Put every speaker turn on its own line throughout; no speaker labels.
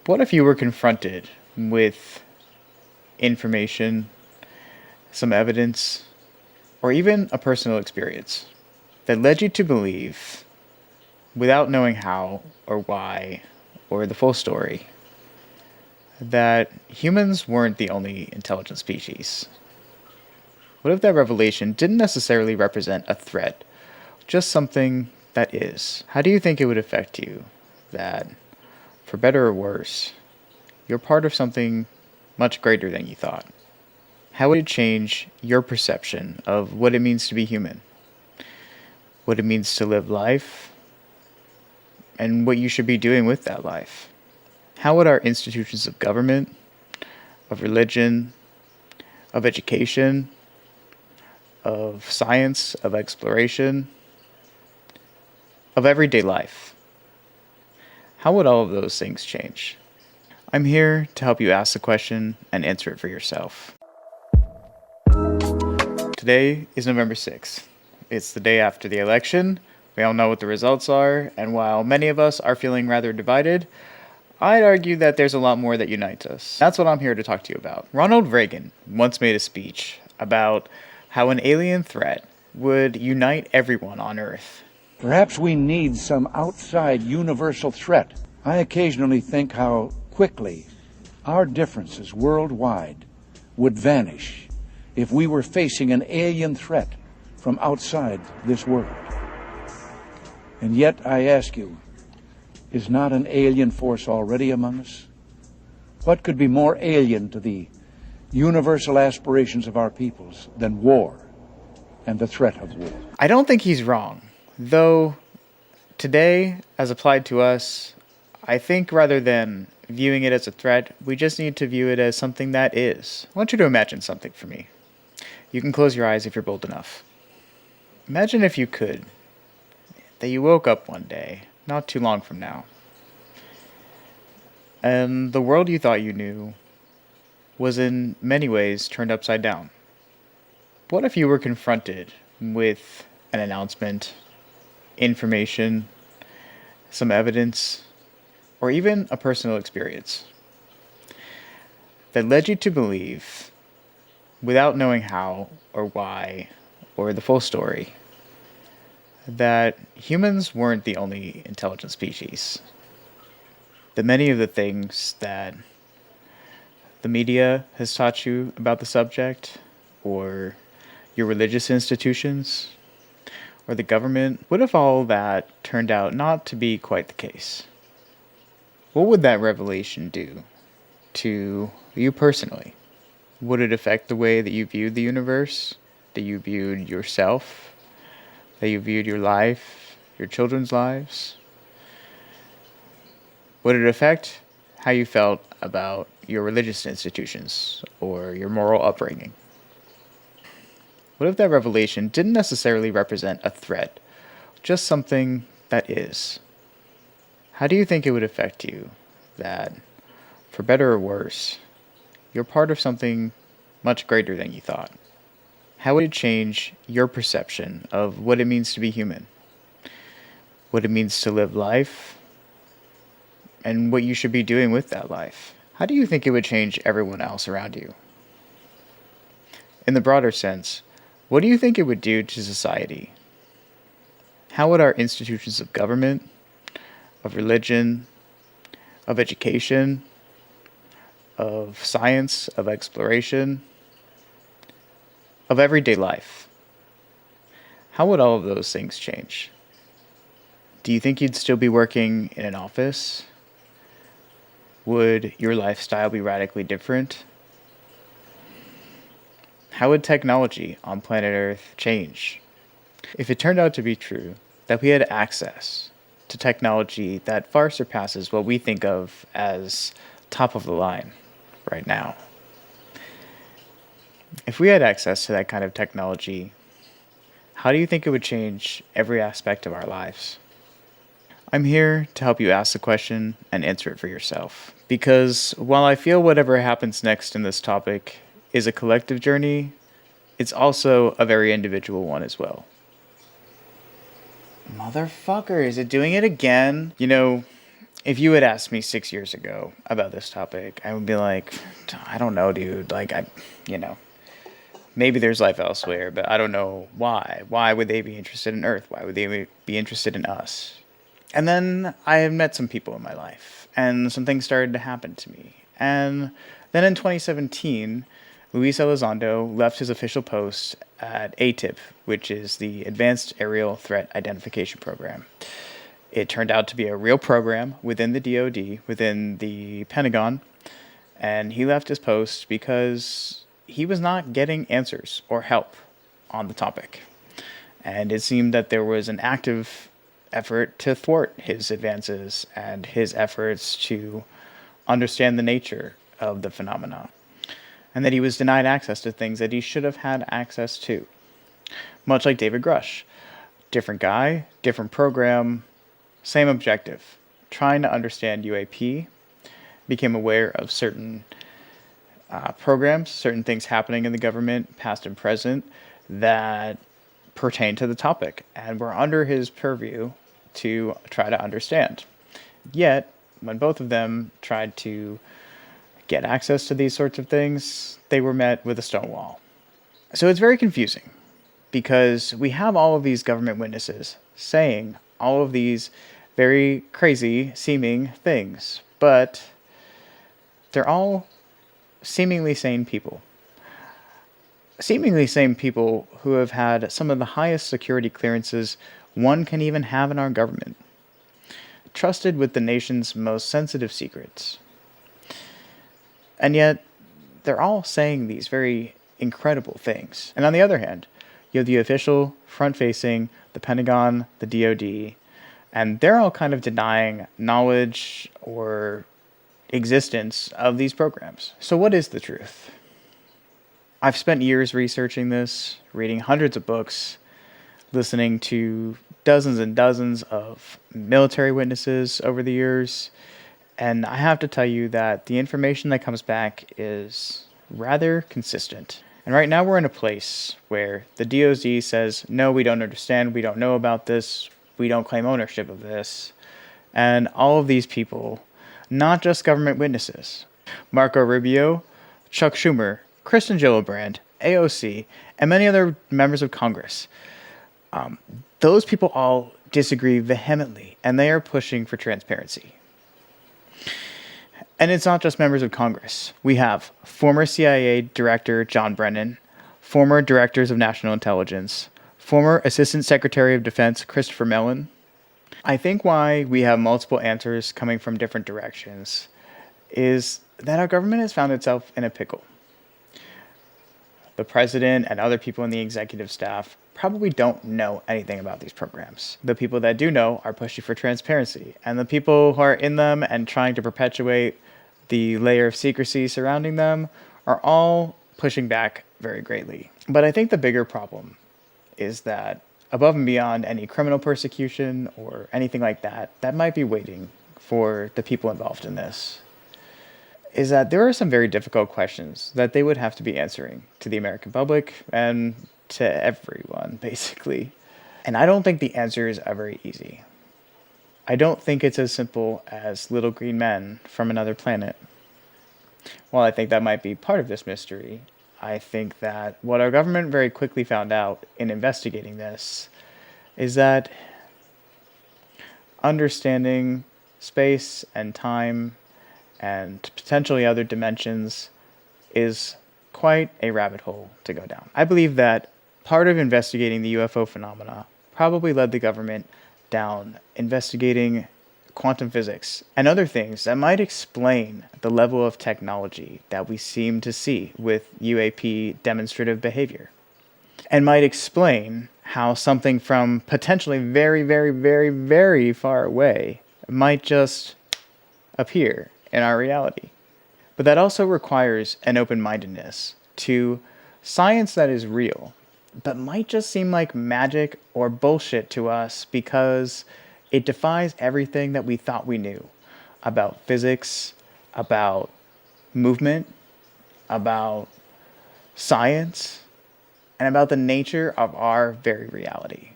What if you were confronted with information, some evidence, or even a personal experience that led you to believe, without knowing how or why or the full story, that humans weren't the only intelligent species? What if that revelation didn't necessarily represent a threat, just something that is? How do you think it would affect you that, for better or worse, you're part of something much greater than you thought? How would it change your perception of what it means to be human, what it means to live life, and what you should be doing with that life? How would our institutions of government, of religion, of education, of science, of exploration, of everyday life, how would all of those things change? I'm here to help you ask the question and answer it for yourself. Today is November 6th. It's the day after the election. We all know what the results are, and while many of us are feeling rather divided, I'd argue that there's a lot more that unites us. That's what I'm here to talk to you about. Ronald Reagan once made a speech about how an alien threat would unite everyone on Earth.
Perhaps we need some outside universal threat. I occasionally think how quickly our differences worldwide would vanish if we were facing an alien threat from outside this world. And yet, I ask you, is not an alien force already among us? What could be more alien to the universal aspirations of our peoples than war and the threat of war?
I don't think he's wrong, though today, as applied to us, I think rather than viewing it as a threat, we just need to view it as something that is. I want you to imagine something for me. You can close your eyes if you're bold enough. Imagine, if you could, that you woke up one day, not too long from now, and the world you thought you knew was in many ways turned upside down. What if you were confronted with an announcement, information, some evidence, or even a personal experience that led you to believe, without knowing how or why or the full story, that humans weren't the only intelligent species? That many of the things that the media has taught you about the subject, or your religious institutions, or the government, what if all that turned out not to be quite the case? What would that revelation do to you personally? Would it affect the way that you viewed the universe, that you viewed yourself, that you viewed your life, your children's lives? Would it affect how you felt about your religious institutions or your moral upbringing? What if that revelation didn't necessarily represent a threat, just something that is? How do you think it would affect you that, for better or worse, you're part of something much greater than you thought? How would it change your perception of what it means to be human, what it means to live life, and what you should be doing with that life? How do you think it would change everyone else around you? In the broader sense, what do you think it would do to society? How would our institutions of government, of religion, of education, of science, of exploration, of everyday life, how would all of those things change? Do you think you'd still be working in an office? Would your lifestyle be radically different? How would technology on planet Earth change if it turned out to be true that we had access to technology that far surpasses what we think of as top of the line right now? If we had access to that kind of technology, how do you think it would change every aspect of our lives? I'm here to help you ask the question and answer it for yourself. Because while I feel whatever happens next in this topic is a collective journey, it's also a very individual one as well. Motherfucker, is it doing it again? You know, if you had asked me 6 years ago about this topic, I would be like, I don't know, dude. Like, you know, maybe there's life elsewhere, but I don't know why. Why would they be interested in Earth? Why would they be interested in us? And then I had met some people in my life, and some things started to happen to me. And then in 2017, Luis Elizondo left his official post at ATIP, which is the Advanced Aerial Threat Identification Program. It turned out to be a real program within the DoD, within the Pentagon, and he left his post because he was not getting answers or help on the topic. And it seemed that there was an active effort to thwart his advances and his efforts to understand the nature of the phenomena, and that he was denied access to things that he should have had access to. Much like David Grush. Different guy, different program, same objective. Trying to understand UAP, became aware of certain programs, certain things happening in the government, past and present, that pertain to the topic, and were under his purview to try to understand. Yet, when both of them tried to get access to these sorts of things, they were met with a stone wall. So it's very confusing, because we have all of these government witnesses saying all of these very crazy seeming things, but they're all seemingly sane people. Seemingly sane people who have had some of the highest security clearances one can even have in our government. Trusted with the nation's most sensitive secrets. And yet, they're all saying these very incredible things. And on the other hand, you have the official, front-facing, the Pentagon, the DoD, and they're all kind of denying knowledge or existence of these programs. So what is the truth? I've spent years researching this, reading hundreds of books, listening to dozens and dozens of military witnesses over the years, and I have to tell you that the information that comes back is rather consistent. And right now we're in a place where the DoD says, no, we don't understand, we don't know about this, we don't claim ownership of this. And all of these people, not just government witnesses, Marco Rubio, Chuck Schumer, Kristen Gillibrand, AOC, and many other members of Congress, those people all disagree vehemently, and they are pushing for transparency. And it's not just members of Congress. We have former CIA Director John Brennan, former Directors of National Intelligence, former Assistant Secretary of Defense Christopher Mellon. I think why we have multiple answers coming from different directions is that our government has found itself in a pickle. The president and other people in the executive staff probably don't know anything about these programs. The people that do know are pushing for transparency, and the people who are in them and trying to perpetuate the layer of secrecy surrounding them are all pushing back very greatly. But I think the bigger problem is that above and beyond any criminal persecution or anything like that, that might be waiting for the people involved in this, is that there are some very difficult questions that they would have to be answering to the American public and to everyone, basically. And I don't think the answers are very easy. I don't think it's as simple as little green men from another planet. While I think that might be part of this mystery, I think that what our government very quickly found out in investigating this is that understanding space and time and potentially other dimensions is quite a rabbit hole to go down. I believe that part of investigating the UFO phenomena probably led the government down investigating quantum physics and other things that might explain the level of technology that we seem to see with UAP demonstrative behavior, and might explain how something from potentially very, very, very, very far away might just appear in our reality. But that also requires an open-mindedness to science that is real, but might just seem like magic or bullshit to us because it defies everything that we thought we knew about physics, about movement, about science, and about the nature of our very reality.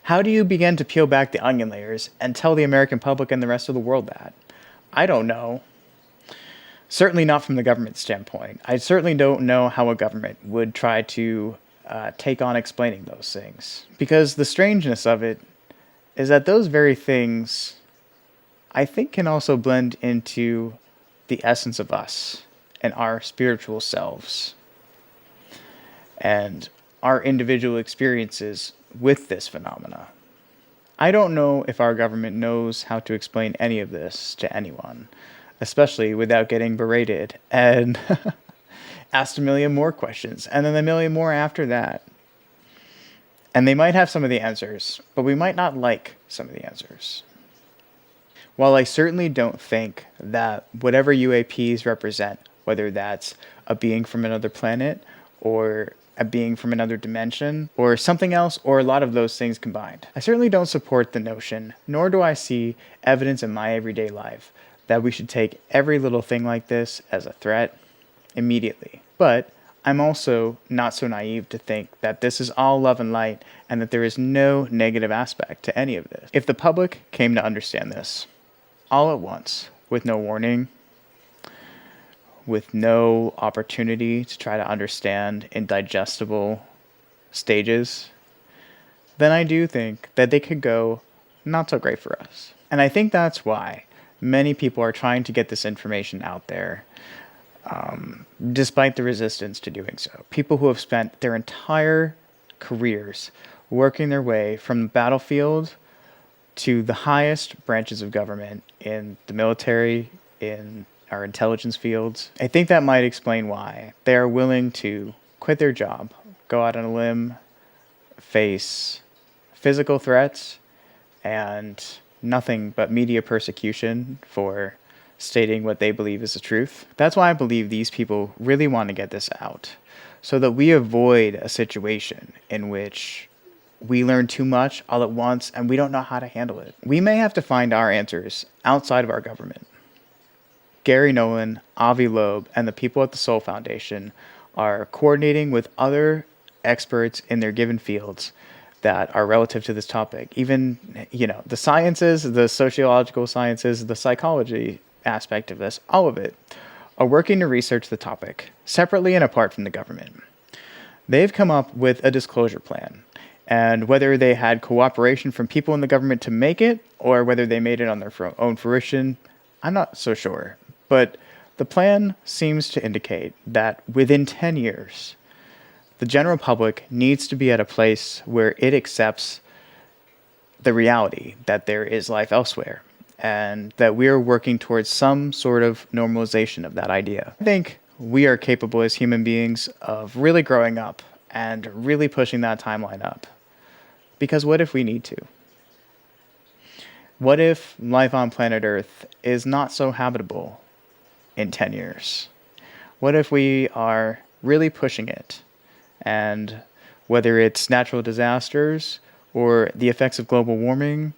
How do you begin to peel back the onion layers and tell the American public and the rest of the world that? I don't know. Certainly not from the government standpoint. I certainly don't know how a government would try to take on explaining those things. Because the strangeness of it is that those very things, I think, can also blend into the essence of us and our spiritual selves and our individual experiences with this phenomena. I don't know if our government knows how to explain any of this to anyone, especially without getting berated and asked a million more questions, and then a million more after that. And they might have some of the answers, but we might not like some of the answers. While I certainly don't think that whatever UAPs represent, whether that's a being from another planet or a being from another dimension or something else or a lot of those things combined, I certainly don't support the notion, nor do I see evidence in my everyday life that we should take every little thing like this as a threat immediately. But I'm also not so naive to think that this is all love and light and that there is no negative aspect to any of this. If the public came to understand this all at once, with no warning, with no opportunity to try to understand in digestible stages, then I do think that they could go not so great for us. And I think that's why many people are trying to get this information out there, despite the resistance to doing so. People who have spent their entire careers working their way from the battlefield to the highest branches of government in the military, in our intelligence fields. I think that might explain why they are willing to quit their job, go out on a limb, face physical threats, and nothing but media persecution for stating what they believe is the truth. That's why I believe these people really want to get this out, so that we avoid a situation in which we learn too much all at once and we don't know how to handle it. We may have to find our answers outside of our government. Gary Nolan, Avi Loeb, and the people at the Soul Foundation are coordinating with other experts in their given fields that are relative to this topic. Even, the sciences, the sociological sciences, the psychology aspect of this, all of it, are working to research the topic separately and apart from the government. They've come up with a disclosure plan. And whether they had cooperation from people in the government to make it, or whether they made it on their own fruition, I'm not so sure. But the plan seems to indicate that within 10 years, the general public needs to be at a place where it accepts the reality that there is life elsewhere, and that we are working towards some sort of normalization of that idea. I think we are capable as human beings of really growing up and really pushing that timeline up. Because what if we need to? What if life on planet Earth is not so habitable in 10 years? What if we are really pushing it? And whether it's natural disasters or the effects of global warming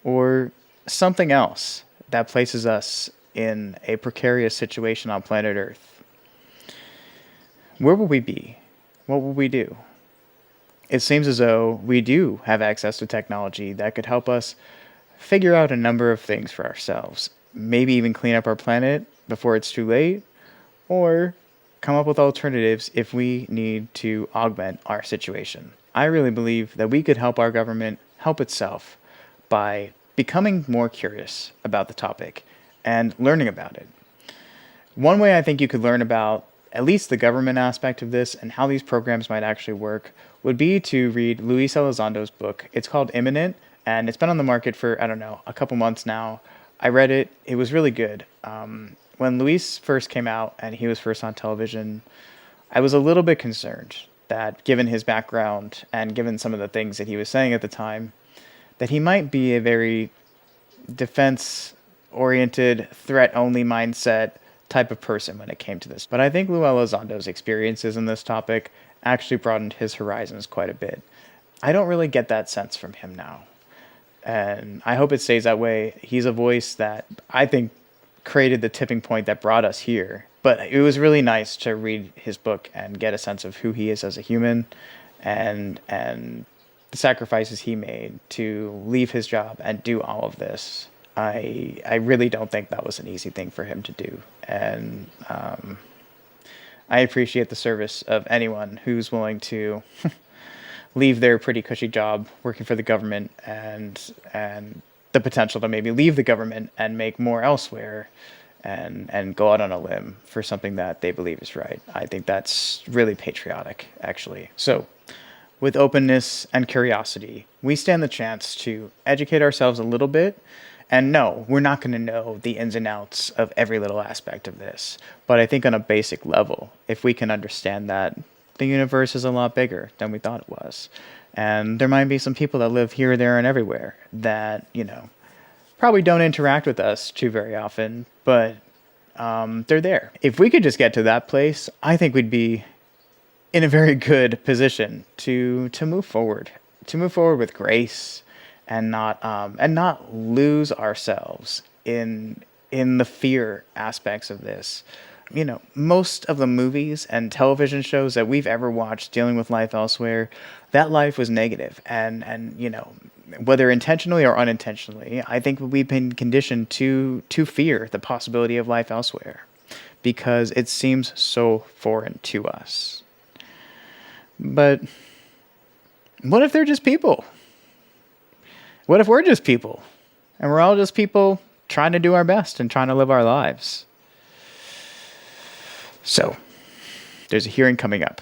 or something else that places us in a precarious situation on planet Earth, where will we be? What will we do? It seems as though we do have access to technology that could help us figure out a number of things for ourselves. Maybe even clean up our planet before it's too late, or come up with alternatives if we need to augment our situation. I really believe that we could help our government help itself by becoming more curious about the topic and learning about it. One way I think you could learn about at least the government aspect of this and how these programs might actually work would be to read Luis Elizondo's book. It's called Imminent, and it's been on the market for, a couple months now. I read it. It was really good. When Luis first came out and he was first on television, I was a little bit concerned that given his background and given some of the things that he was saying at the time, that he might be a very defense-oriented, threat-only mindset type of person when it came to this. But I think Lou Elizondo's experiences in this topic actually broadened his horizons quite a bit. I don't really get that sense from him now. And I hope it stays that way. He's a voice that I think created the tipping point that brought us here. But it was really nice to read his book and get a sense of who he is as a human and the the sacrifices he made to leave his job and do all of this, I really don't think that was an easy thing for him to do. And I appreciate the service of anyone who's willing to leave their pretty cushy job working for the government and the potential to maybe leave the government and make more elsewhere and go out on a limb for something that they believe is right. I think that's really patriotic, actually. So, with openness and curiosity, we stand the chance to educate ourselves a little bit. And no, we're not going to know the ins and outs of every little aspect of this. But I think on a basic level, if we can understand that the universe is a lot bigger than we thought it was, and there might be some people that live here, there, and everywhere that, probably don't interact with us too very often, but they're there. If we could just get to that place, I think we'd be in a very good position to move forward, with grace, and not lose ourselves in the fear aspects of this. Most of the movies and television shows that we've ever watched dealing with life elsewhere, that life was negative, and whether intentionally or unintentionally, I think we've been conditioned to fear the possibility of life elsewhere because it seems so foreign to us. But what if they're just people? What if we're just people? And we're all just people trying to do our best and trying to live our lives. So, there's a hearing coming up.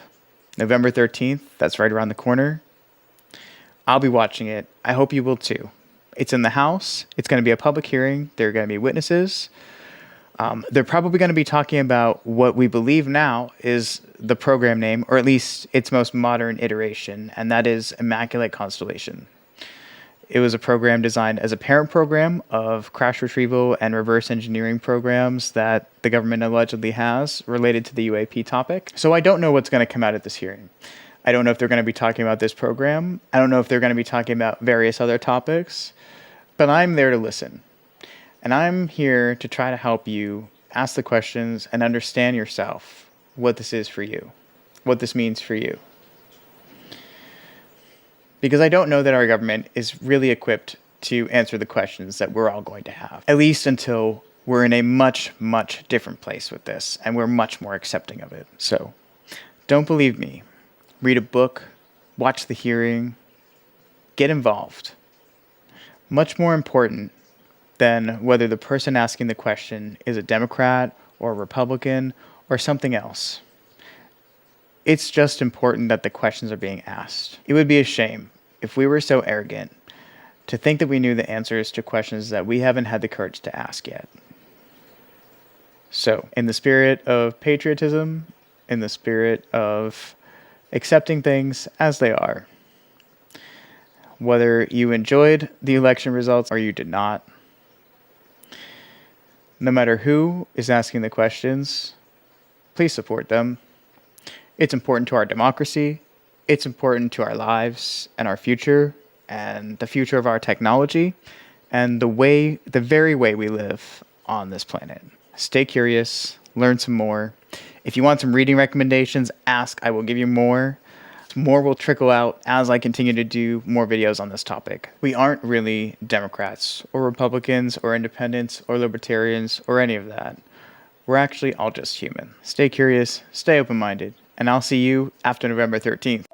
November 13th, that's right around the corner. I'll be watching it. I hope you will too. It's in the House. It's going to be a public hearing. There are going to be witnesses. They're probably going to be talking about what we believe now is the program name, or at least its most modern iteration, and that is Immaculate Constellation. It was a program designed as a parent program of crash retrieval and reverse engineering programs that the government allegedly has related to the UAP topic. So I don't know what's going to come out at this hearing. I don't know if they're going to be talking about this program. I don't know if they're going to be talking about various other topics. But I'm there to listen. And I'm here to try to help you ask the questions and understand yourself what this is for you, what this means for you. Because I don't know that our government is really equipped to answer the questions that we're all going to have, at least until we're in a much, much different place with this, and we're much more accepting of it. So, don't believe me. Read a book, watch the hearing, get involved. Much more important than whether the person asking the question is a Democrat or a Republican or something else. It's just important that the questions are being asked. It would be a shame if we were so arrogant to think that we knew the answers to questions that we haven't had the courage to ask yet. So, in the spirit of patriotism, in the spirit of accepting things as they are, whether you enjoyed the election results or you did not, no matter who is asking the questions, please support them. It's important to our democracy. It's important to our lives and our future and the future of our technology and the very way we live on this planet. Stay curious, learn some more. If you want some reading recommendations, ask. I will give you more. More will trickle out as I continue to do more videos on this topic. We aren't really Democrats or Republicans or independents or libertarians or any of that. We're actually all just human. Stay curious, stay open-minded, and I'll see you after November 13th.